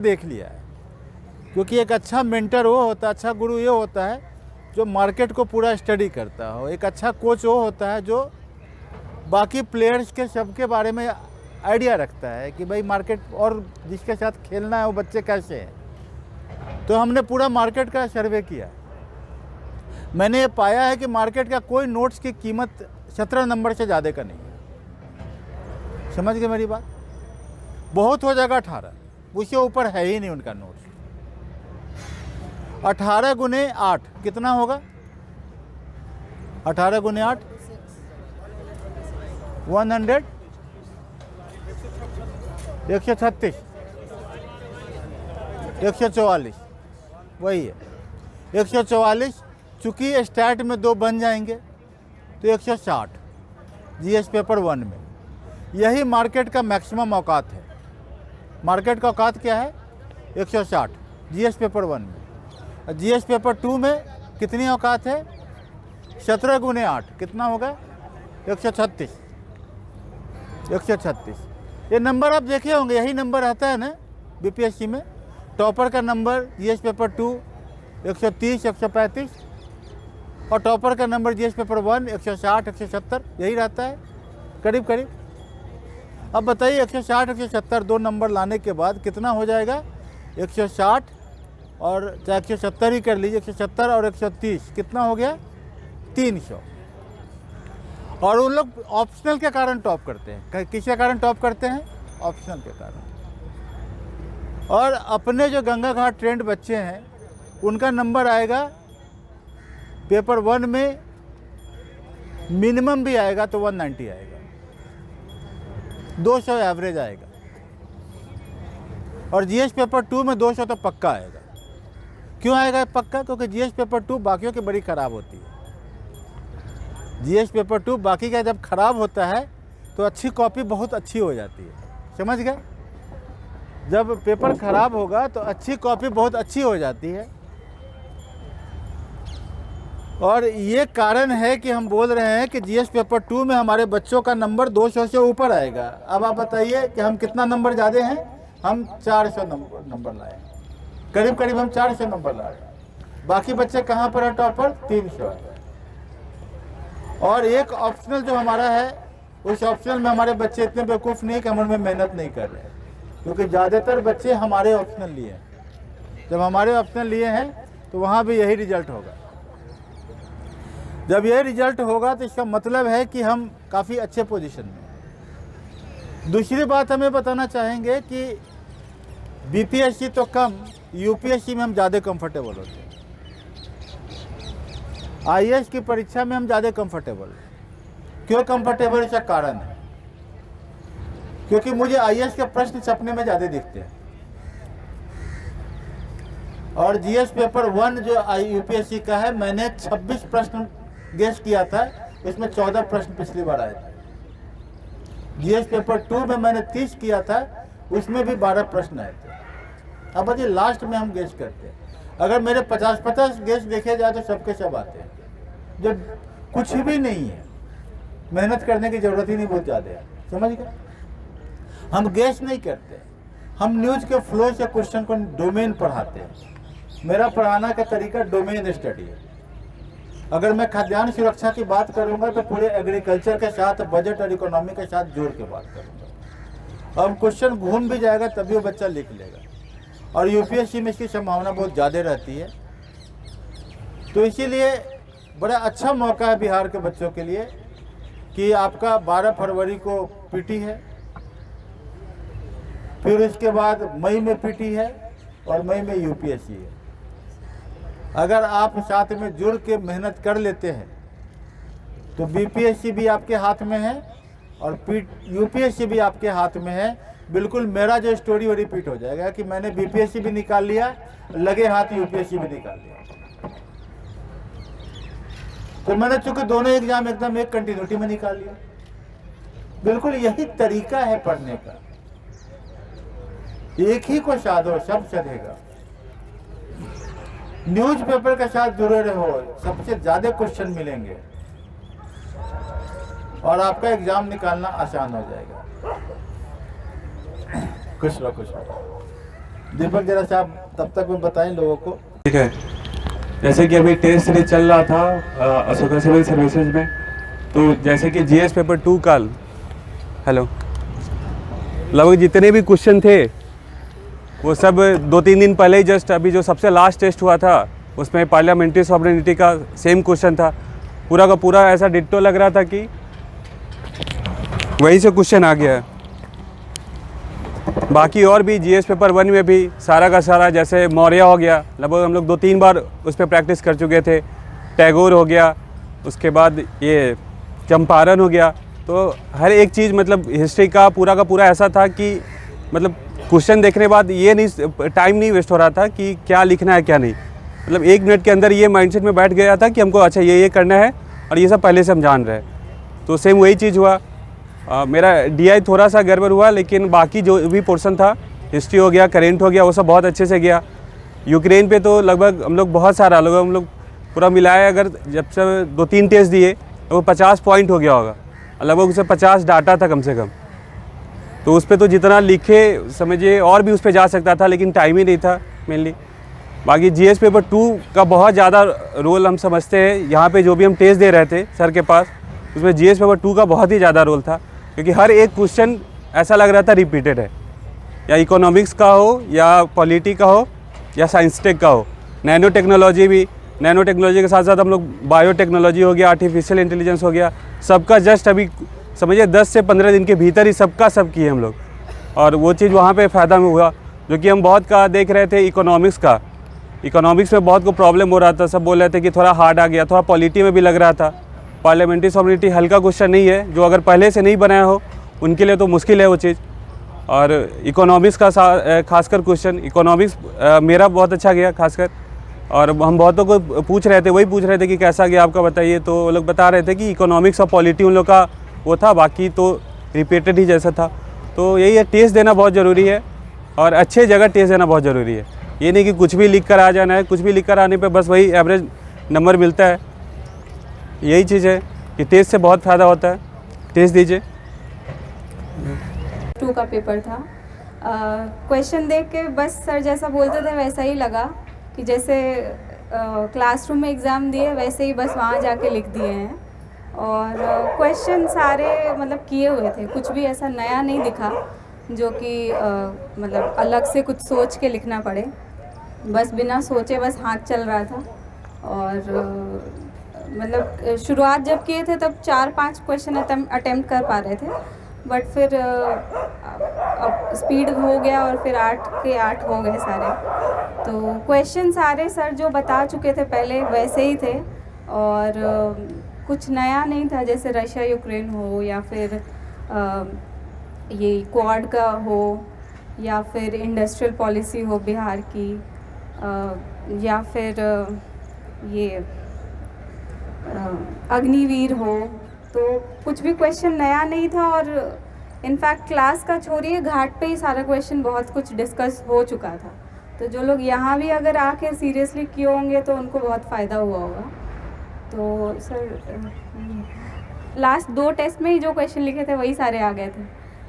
देख लिया है, क्योंकि एक अच्छा मेंटर वो होता है, अच्छा गुरु ये होता है जो मार्केट को पूरा स्टडी करता हो। एक अच्छा कोच वो होता है जो बाकी प्लेयर्स के सबके बारे में आइडिया रखता है कि भाई मार्केट और जिसके साथ खेलना है वो बच्चे कैसे हैं। तो हमने पूरा मार्केट का सर्वे किया। मैंने ये पाया है कि मार्केट का कोई नोट्स की कीमत 17 नंबर से ज़्यादा का नहीं है। समझ गए मेरी बात? बहुत हो जाएगा 18, उसके ऊपर है ही नहीं उनका नोट्स। 18 गुने 8 कितना होगा? 18 गुने 8 100 136 144 वही है 144। चूँकि स्टार्ट में 2 बन जाएंगे तो 160 जीएस पेपर 1 में। यही मार्केट का मैक्सिमम औकात है। मार्केट का औकात क्या है? 160 जीएस पेपर 1 में। जीएस पेपर 2 में कितनी औकात है? 17 गुने 8 कितना होगा? 136 136। ये नंबर आप देखे होंगे, यही नंबर आता है ना बीपीएससी में। टॉपर का नंबर जीएस पेपर 2 130 135 और टॉपर का नंबर जीएस पेपर 1 160 170 यही रहता है करीब करीब। अब बताइए 160 170 दो नंबर लाने के बाद कितना हो जाएगा? 160 और चाहे 170 ही कर लीजिए, 170 और 130 कितना हो गया? 300। और उन लोग ऑप्शनल के कारण टॉप करते हैं। किसके कारण टॉप करते हैं? ऑप्शनल के कारण। और अपने जो गंगा घाट ट्रेंड बच्चे हैं उनका नंबर आएगा पेपर 1 में मिनिमम भी आएगा तो 190 आएगा, 200 एवरेज आएगा। और जीएस पेपर 2 में 200 तो पक्का आएगा। क्यों आएगा पक्का? क्योंकि जीएस पेपर 2 बाकियों की बड़ी ख़राब होती है। जीएस पेपर 2 बाकी का जब ख़राब होता है तो अच्छी कॉपी बहुत अच्छी हो जाती है। समझ गए? जब पेपर ख़राब होगा तो अच्छी कॉपी बहुत अच्छी हो जाती है। और ये कारण है कि हम बोल रहे हैं कि जीएस पेपर 2 में हमारे बच्चों का नंबर 200 से ऊपर आएगा। अब आप बताइए कि हम कितना नंबर ज़्यादा हैं? हम 400 नंबर लाए, करीब करीब हम 400 नंबर लाए। बाकी बच्चे कहाँ पर है? टॉपर 300 है। और एक ऑप्शनल जो हमारा है, उस ऑप्शनल में हमारे बच्चे इतने बेवकूफ़ नहीं कि हम उनमें मेहनत नहीं कर रहे हैं, क्योंकि ज़्यादातर बच्चे हमारे ऑप्शनल लिए हैं। जब हमारे ऑप्शनल लिए हैं तो वहाँ भी यही रिजल्ट होगा। जब यह रिजल्ट होगा तो इसका मतलब है कि हम काफ़ी अच्छे पोजीशन में। दूसरी बात हमें बताना चाहेंगे कि बीपीएससी तो कम, यूपीएससी में हम ज़्यादा कंफर्टेबल होते हैं। आईएएस की परीक्षा में हम ज़्यादा कंफर्टेबल हैं। क्यों कंफर्टेबल? इसका कारण है क्योंकि मुझे आईएएस के प्रश्न सपने में ज़्यादा दिखते हैं। और जीएस पेपर 1 जो यूपीएससी का है, मैंने 26 प्रश्न गेस किया था, इसमें 14 प्रश्न पिछली बार आए थे। जीएस पेपर 2 में मैंने 30 किया था, उसमें भी 12 प्रश्न आए थे। अब बच्चे लास्ट में हम गेस करते हैं। अगर मेरे 50-50 गेस देखे जाए तो सबके सब आते हैं। जब कुछ भी नहीं है, मेहनत करने की ज़रूरत ही नहीं बहुत ज़्यादा है। समझ गए? हम गेस नहीं करते, हम न्यूज़ के फ्लो से क्वेश्चन को डोमेन पढ़ाते हैं। मेरा पढ़ाना का तरीका डोमेन स्टडी है। अगर मैं खाद्यान्न सुरक्षा की बात करूंगा तो पूरे एग्रीकल्चर के साथ, बजट और इकोनॉमी के साथ जोड़ के बात करूंगा। अब क्वेश्चन घूम भी जाएगा तभी वो बच्चा लिख लेगा। और यूपीएससी में इसकी संभावना बहुत ज़्यादा रहती है। तो इसीलिए बड़ा अच्छा मौका है बिहार के बच्चों के लिए कि आपका 12 फरवरी को पीटी है, फिर उसके बाद मई में पीटी है और मई में यूपीएससी है। अगर आप साथ में जुड़ के मेहनत कर लेते हैं तो बीपीएससी भी आपके हाथ में है और यूपीएससी भी आपके हाथ में है। बिल्कुल मेरा जो स्टोरी वो रिपीट हो जाएगा कि मैंने बीपीएससी भी निकाल लिया, लगे हाथ यूपीएससी भी निकाल लिया। तो मैंने चूंकि दोनों एग्जाम एकदम एक कंटिन्यूटी में निकाल लिया। बिल्कुल यही तरीका है पढ़ने का। एक ही को साधो सब सधेगा। न्यूज़पेपर के साथ जुड़े रहो, सबसे ज़्यादा क्वेश्चन मिलेंगे और आपका एग्जाम निकालना आसान हो जाएगा। खुश रहो, खुश रहो। दीपक जरा साहब तब तक मैं बताएं लोगों को। ठीक है, जैसे कि अभी टेस्ट सीरीज चल रहा था अशोका सिविल सर्विसेज में, तो जैसे कि जीएस पेपर 2 कल लगभग जितने भी क्वेश्चन थे वो सब 2-3 दिन पहले ही जस्ट अभी जो सबसे लास्ट टेस्ट हुआ था उसमें पार्लियामेंट्री सॉवरेनिटी का सेम क्वेश्चन था, पूरा का पूरा ऐसा डिट्टो लग रहा था कि वहीं से क्वेश्चन आ गया है। बाकी और भी जीएस पेपर 1 में भी सारा का सारा, जैसे मौर्य हो गया, लगभग हम लोग 2-3 बार उस पर प्रैक्टिस कर चुके थे। टैगोर हो गया, उसके बाद ये चंपारण हो गया। तो हर एक चीज़ मतलब हिस्ट्री का पूरा ऐसा था कि मतलब क्वेश्चन देखने के बाद ये नहीं, टाइम नहीं वेस्ट हो रहा था कि क्या लिखना है क्या नहीं। मतलब 1 मिनट के अंदर ये माइंडसेट में बैठ गया था कि हमको अच्छा ये करना है और ये सब पहले से हम जान रहे हैं। तो सेम वही चीज़ हुआ। मेरा डीआई थोड़ा सा गड़बड़ हुआ, लेकिन बाकी जो भी पोर्शन था, हिस्ट्री हो गया, करेंट हो गया, वो सब बहुत अच्छे से गया। यूक्रेन पे तो लगभग हम लोग बहुत सारा हम लोग पूरा मिलाए, अगर जब से 2-3 टेस्ट दिए तो वो 50 पॉइंट हो गया होगा, लगभग उसे 50 डाटा था कम से कम। तो उस पर तो जितना लिखे समझिए और भी उस पर जा सकता था, लेकिन टाइम ही नहीं था मेनली। बाकी जीएस पेपर 2 का बहुत ज़्यादा रोल हम समझते हैं। यहाँ पे जो भी हम टेस्ट दे रहे थे सर के पास, उसमें जीएस पेपर 2 का बहुत ही ज़्यादा रोल था, क्योंकि हर एक क्वेश्चन ऐसा लग रहा था रिपीटेड है, या इकोनॉमिक्स का हो, या पॉलिटी का हो, या साइंस टेक का हो। नैनो टेक्नोलॉजी भी, नैनो टेक्नोलॉजी के साथ साथ हम लोग बायोटेक्नोलॉजी हो गया, आर्टिफिशियल इंटेलिजेंस हो गया, सबका जस्ट अभी समझिए 10 से 15 दिन के भीतर ही सबका सब किए हम लोग। और वो चीज़ वहाँ पे फ़ायदा में हुआ, जो कि हम बहुत का देख रहे थे इकोनॉमिक्स का। इकोनॉमिक्स में बहुत को प्रॉब्लम हो रहा था, सब बोल रहे थे कि थोड़ा हार्ड आ गया, थोड़ा पॉलिटी में भी लग रहा था। पार्लियामेंट्री सॉवरेनिटी हल्का क्वेश्चन नहीं है, जो अगर पहले से नहीं बनाया हो उनके लिए तो मुश्किल है वो चीज़। और इकोनॉमिक्स का खासकर क्वेश्चन, इकोनॉमिक्स मेरा बहुत अच्छा गया खासकर। और हम बहुतों को पूछ रहे थे कि कैसा गया आपका बताइए, तो वो लोग बता रहे थे कि इकोनॉमिक्स और पॉलिटी उन लोग का वो था, बाकी तो रिपीटेड ही जैसा था। तो यही है, टेस्ट देना बहुत ज़रूरी है, और अच्छे जगह टेस्ट देना बहुत ज़रूरी है। ये नहीं कि कुछ भी लिख कर आ जाना है, कुछ भी लिख कर आने पे बस वही एवरेज नंबर मिलता है। यही चीज़ है कि टेस्ट से बहुत फ़ायदा होता है, टेस्ट दीजिए। 2 का पेपर था। क्वेश्चन देख के बस सर जैसा बोलते थे वैसा ही लगा कि जैसे क्लासरूम में एग्ज़ाम दिए वैसे ही बस वहाँ जाके लिख दिए हैं। और क्वेश्चन सारे मतलब किए हुए थे, कुछ भी ऐसा नया नहीं दिखा जो कि मतलब अलग से कुछ सोच के लिखना पड़े। बस बिना सोचे बस हाथ चल रहा था। और मतलब शुरुआत जब किए थे तब 4-5 क्वेश्चन अटेम्प्ट कर पा रहे थे, बट फिर अब स्पीड हो गया और फिर 8 के 8 हो गए सारे। तो क्वेश्चन सारे सर जो बता चुके थे पहले वैसे ही थे, और कुछ नया नहीं था, जैसे रशिया यूक्रेन हो, या फिर ये क्वाड का हो, या फिर इंडस्ट्रियल पॉलिसी हो बिहार की, या फिर ये अग्निवीर हो। तो कुछ भी क्वेश्चन नया नहीं था, और इनफैक्ट क्लास का छोड़िए घाट पे ही सारा क्वेश्चन बहुत कुछ डिस्कस हो चुका था। तो जो लोग यहाँ भी अगर आके सीरियसली किए होंगे तो उनको बहुत फ़ायदा हुआ होगा। तो सर लास्ट 2 टेस्ट में ही जो क्वेश्चन लिखे थे वही सारे आ गए थे।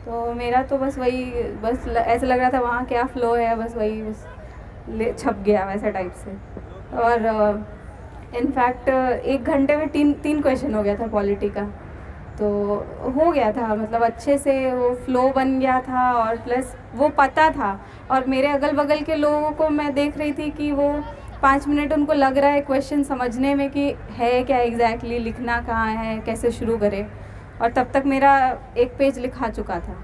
तो मेरा तो बस वही, बस ऐसा लग रहा था वहाँ क्या फ़्लो है, बस वही बस छप गया वैसा टाइप से। और इनफैक्ट 1 घंटे में 3 क्वेश्चन हो गया था पॉलिटी का। तो हो गया था, मतलब अच्छे से वो फ्लो बन गया था, और प्लस वो पता था। और मेरे अगल बगल के लोगों को मैं देख रही थी कि वो 5 मिनट उनको लग रहा है क्वेश्चन समझने में कि है क्या एग्जैक्टली, लिखना कहाँ है, कैसे शुरू करें। और तब तक मेरा 1 पेज लिखा चुका था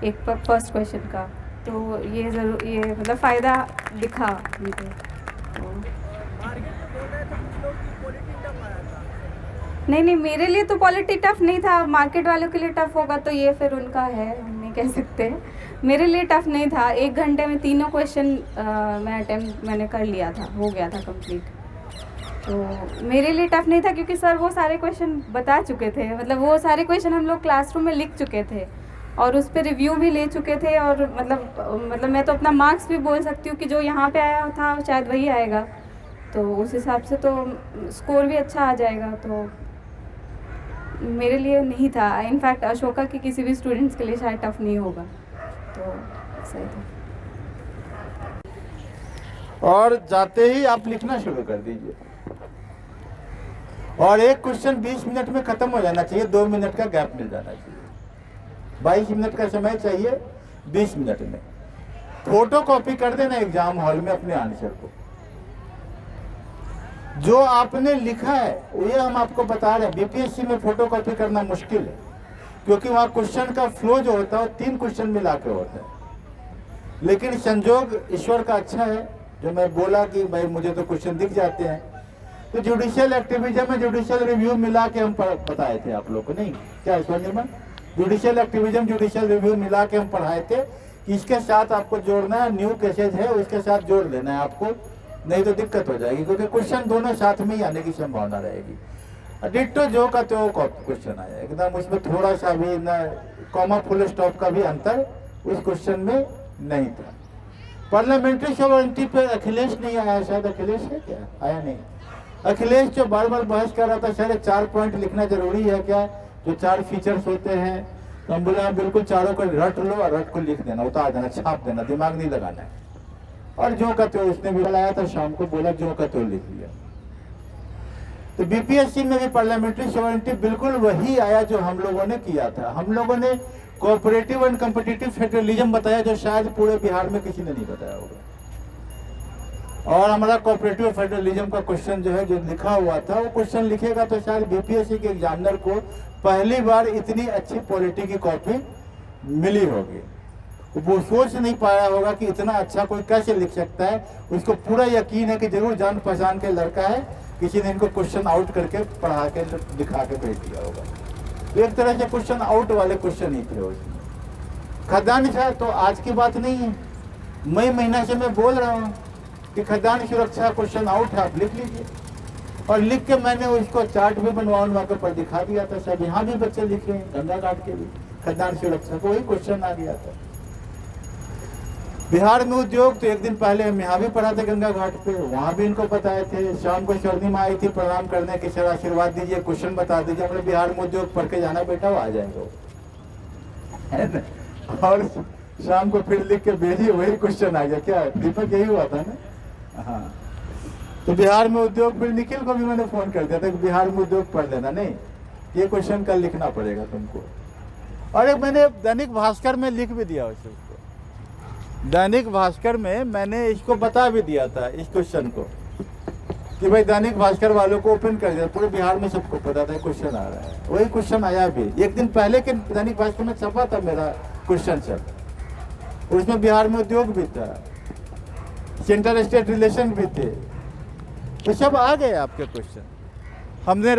एक फर्स्ट क्वेश्चन का। तो ये ज़रूर, ये मतलब फ़ायदा दिखा मुझे। तो नहीं, मेरे लिए तो पॉलिटी टफ़ नहीं था, मार्केट वालों के लिए टफ़ होगा तो ये फिर उनका है, हम नहीं कह सकते। मेरे लिए टफ़ नहीं था, 1 घंटे में तीनों क्वेश्चन मैंने कर लिया था, हो गया था कंप्लीट। तो मेरे लिए टफ़ नहीं था, क्योंकि सर वो सारे क्वेश्चन बता चुके थे, मतलब वो सारे क्वेश्चन हम लोग क्लासरूम में लिख चुके थे, और उस पर रिव्यू भी ले चुके थे। और मतलब मैं तो अपना मार्क्स भी बोल सकती हूँ कि जो यहाँ पे आया था शायद वही आएगा, तो उस हिसाब से तो स्कोर भी अच्छा आ जाएगा। तो मेरे लिए नहीं था, इनफैक्ट अशोका के किसी भी स्टूडेंट्स के लिए शायद टफ़ नहीं होगा, तो सही था। और जाते ही आप लिखना शुरू कर दीजिए। और एक क्वेश्चन 20 मिनट में खत्म हो जाना चाहिए, 2 मिनट का गैप मिल जाना चाहिए। 22 मिनट का समय चाहिए, 20 मिनट में फोटो कॉपी कर देना एग्जाम हॉल में अपने आंसर को। जो आपने लिखा है ये हम आपको बता रहे हैं। बीपीएससी में फोटो कॉपी करना मुश्किल है, क्योंकि वहाँ क्वेश्चन का फ्लो जो होता है 3 क्वेश्चन मिला के होता है। लेकिन संजोग ईश्वर का अच्छा है, जो मैं बोला कि भाई मुझे तो क्वेश्चन दिख जाते हैं, तो जुडिशियल एक्टिविज्म में जुडिशियल रिव्यू मिला के हम बताए थे आप लोग को, नहीं क्या Swarnima? Judicial activism judicial review मिला के हम पढ़ाए थे कि इसके साथ आपको जोड़ना है, न्यू केसेज है उसके साथ जोड़ लेना है आपको, नहीं तो दिक्कत हो जाएगी, क्योंकि क्वेश्चन दोनों साथ में ही आने की संभावना रहेगी। डिट्टो जो का तो क्वेश्चन आया एकदम, उसमें थोड़ा सा भी ना कॉमा फुल स्टॉप का भी अंतर उस क्वेश्चन में नहीं था। पार्लियामेंट्री सॉवरेनिटी पे अखिलेश नहीं आया, शायद अखिलेश है क्या? आया नहीं। अखिलेश जो बार बार बहस कर रहा था शायद 4 पॉइंट लिखना जरूरी है क्या, जो 4 फीचर्स होते हैं, तो हम बोले बिल्कुल चारों को रट लो और रट को लिख देना, उतार देना, छाप देना, दिमाग नहीं लगाना है। और जो का तो उसने भी लाया था शाम को, बोला जो का तो लिख लिया। तो बीपीएससी में भी पार्लियामेंट्री सॉवरेनिटी बिल्कुल वही आया जो हम लोगों ने किया था। हम लोगों ने कोऑपरेटिव एंड कॉम्पिटिटिव फेडरलिज्म बताया, जो शायद पूरे बिहार में किसी ने नहीं बताया होगा। और हमारा कोऑपरेटिव फेडरलिज्म का क्वेश्चन जो है जो लिखा हुआ था, वो क्वेश्चन लिखेगा तो शायद बीपीएससी के एग्जामिनर को पहली बार इतनी अच्छी पॉलिटी की कॉपी मिली होगी। वो सोच नहीं पाया होगा कि इतना अच्छा कोई कैसे लिख सकता है। उसको पूरा यकीन है कि जरूर जान पहचान के लड़का है, किसी ने इनको क्वेश्चन आउट करके पढ़ा के दिखा के भेज दिया होगा। तो एक तरह से क्वेश्चन आउट वाले क्वेश्चन ही थे उसमें। खदान था तो आज की बात नहीं है, मई महीना से मैं बोल रहा हूँ कि खदान सुरक्षा क्वेश्चन आउट है, आप लिख लीजिए। और लिख के मैंने उसको चार्ट भी बनवा के पर दिखा दिया था। सब यहाँ भी बच्चे लिखे हैं गंगा घाट के भी खदान सुरक्षा को वही क्वेश्चन आ गया था। बिहार में उद्योग तो एक दिन पहले हम यहाँ भी पढ़ा थे गंगा घाट पे, वहाँ भी इनको बताए थे। शाम को स्वर्णिमा आई थी प्रणाम करने के, सर आशीर्वाद दीजिए, क्वेश्चन बता दीजिए। हमने बिहार में उद्योग पढ़ के जाना बेटा, वो आ जाएंगे और शाम को फिर लिख के भेजिए, वही क्वेश्चन आ गया। क्या दीपक यही हुआ था ना? हाँ, तो बिहार में उद्योग, फिर निखिल को भी मैंने फोन कर दिया था कि बिहार में उद्योग पढ़ लेना, नहीं ये क्वेश्चन कल लिखना पड़ेगा तुमको। और एक मैंने दैनिक भास्कर में लिख भी दिया उसको, दैनिक भास्कर में मैंने इसको बता भी दिया था इस क्वेश्चन को कि भाई दैनिक भास्कर वालों को ओपन कर दिया, पूरे बिहार में सबको पता था क्वेश्चन आ रहा है। वही क्वेश्चन आया भी एक दिन पहले के दैनिक भास्कर में छपा था मेरा क्वेश्चन सब, उसमें बिहार में उद्योग भी था, सेंट्रल स्टेट रिलेशन भी थे, तो सब आ गए आपके क्वेश्चन। हमने